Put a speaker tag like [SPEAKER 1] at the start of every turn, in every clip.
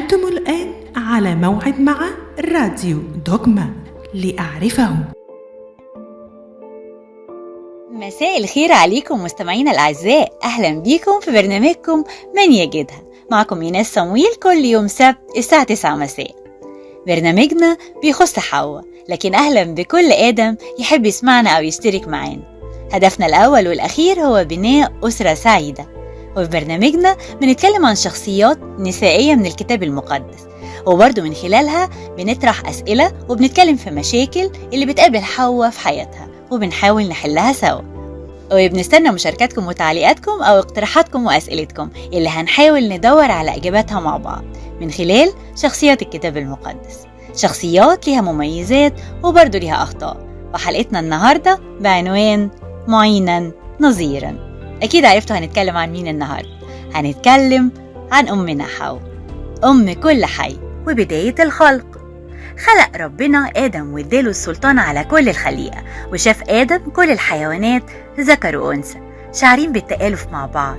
[SPEAKER 1] أنتم الآن على موعد مع راديو دوغما لأعرفه.
[SPEAKER 2] مساء الخير عليكم مستمعينا الأعزاء، أهلا بيكم في برنامجكم من يجدها. معكم إيناس صمويل كل يوم سبت الساعة 9 مساء. برنامجنا بيخص حواء، لكن أهلا بكل آدم يحب يسمعنا أو يشترك معانا. هدفنا الأول والأخير هو بناء أسرة سعيدة، وفي برنامجنا بنتكلم عن شخصيات نسائية من الكتاب المقدس، وبرضه من خلالها بنطرح أسئلة وبنتكلم في مشاكل اللي بتقابل حواء في حياتها وبنحاول نحلها سوا. وبنستنى مشاركاتكم وتعليقاتكم أو اقتراحاتكم وأسئلتكم اللي هنحاول ندور على إجاباتها مع بعض من خلال شخصيات الكتاب المقدس. شخصيات ليها مميزات وبرضه ليها أخطاء، وحلقتنا النهاردة بعنوان معينا نظيرا. أكيد عرفتوا هنتكلم عن مين النهاردة. هنتكلم عن أمنا حواء، أم كل حي وبداية الخلق. خلق ربنا آدم واداله السلطان على كل الخليقة، وشاف آدم كل الحيوانات ذكر وأنثى شعرين بالتآلف مع بعض،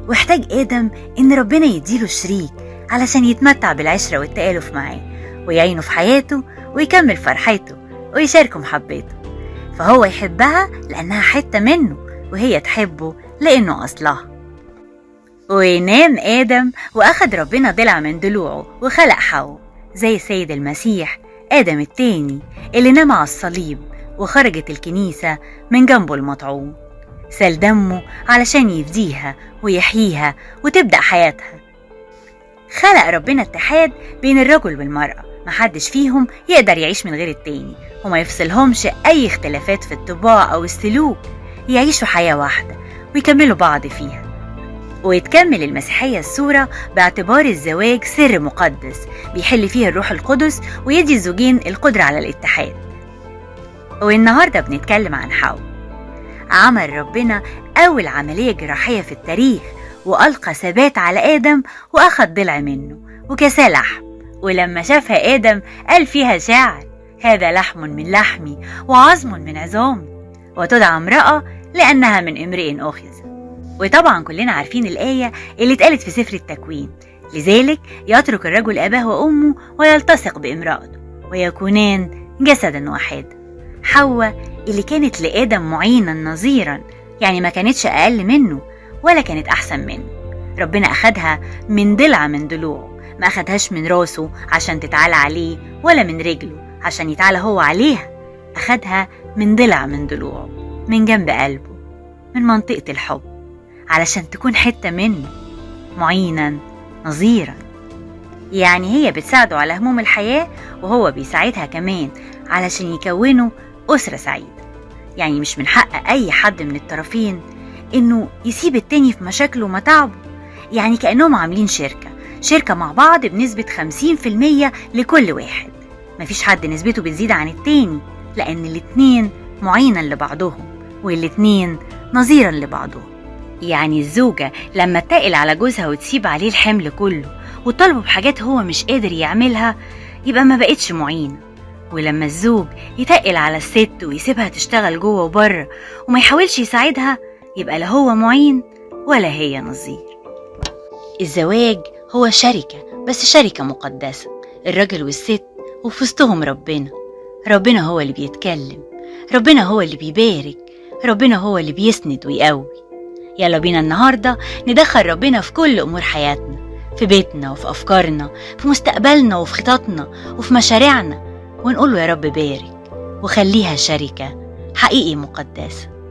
[SPEAKER 2] واحتاج آدم إن ربنا يديله شريك علشان يتمتع بالعشرة والتآلف معاه ويعينه في حياته ويكمل فرحته ويشاركه محبته. فهو يحبها لأنها حتة منه، وهي تحبه لأنه أصلها. وينام آدم وأخد ربنا ضلع من ضلوعه وخلق حواء زي سيد المسيح آدم التاني اللي نام على الصليب وخرجت الكنيسة من جنبه المطعون، سال دمه علشان يفديها ويحييها وتبدأ حياتها. خلق ربنا اتحاد بين الرجل والمرأة، محدش فيهم يقدر يعيش من غير التاني، وما يفصلهمش أي اختلافات في الطباع أو السلوك، يعيشوا حياة واحدة ويكملوا بعض فيها. ويتكمل المسيحية الصورة باعتبار الزواج سر مقدس بيحل فيه الروح القدس ويدي الزوجين القدرة على الاتحاد. والنهاردة بنتكلم عن حواء. عمل ربنا أول عملية جراحية في التاريخ، وألقى ثبات على آدم وأخذ ضلع منه وكساه لحم، ولما شافها آدم قال فيها شاعر: هذا لحم من لحمي وعظم من عظامي، وتدعى امرأة لأنها من امرئ أخذ. وطبعا كلنا عارفين الآية اللي اتقالت في سفر التكوين: لذلك يترك الرجل أباه وأمه ويلتصق بامرأته ويكونان جسدا واحدا. حواء اللي كانت لآدم معينا نظيرا، يعني ما كانتش أقل منه ولا كانت أحسن منه. ربنا أخدها من ضلع من ضلوعه، ما أخدهاش من راسه عشان تتعالى عليه ولا من رجله عشان يتعالى هو عليها، أخدها من ضلع من ضلوعه، من جنب قلبه، من منطقة الحب، علشان تكون حتة منه، معينا نظيرا. يعني هي بتساعده على هموم الحياة، وهو بيساعدها كمان علشان يكونوا أسرة سعيدة. يعني مش من حق أي حد من الطرفين إنه يسيب التاني في مشاكله ومتاعبه، يعني كأنهم عاملين شركة مع بعض بنسبة 50% لكل واحد. مفيش حد نسبته بتزيد عن التاني، لأن الاتنين معينا لبعضهم والاتنين نظيرا لبعضهم. يعني الزوجة لما تتقل على جوزها وتسيب عليه الحمل كله وطلبه بحاجات هو مش قادر يعملها، يبقى ما بقتش معينة. ولما الزوج يتقل على الست ويسيبها تشتغل جوه وبره وما يحاولش يساعدها، يبقى لا هو معين ولا هي نظير. الزواج هو شركة، بس شركة مقدسة، الراجل والست وفي وسطهم ربنا هو اللي بيتكلم، ربنا هو اللي بيبارك، ربنا هو اللي بيسند ويقوي. يلا بينا النهاردة ندخل ربنا في كل أمور حياتنا، في بيتنا وفي أفكارنا، في مستقبلنا وفي خططنا وفي مشاريعنا، ونقول له: يا رب بارك وخليها شركة حقيقي مقدسة.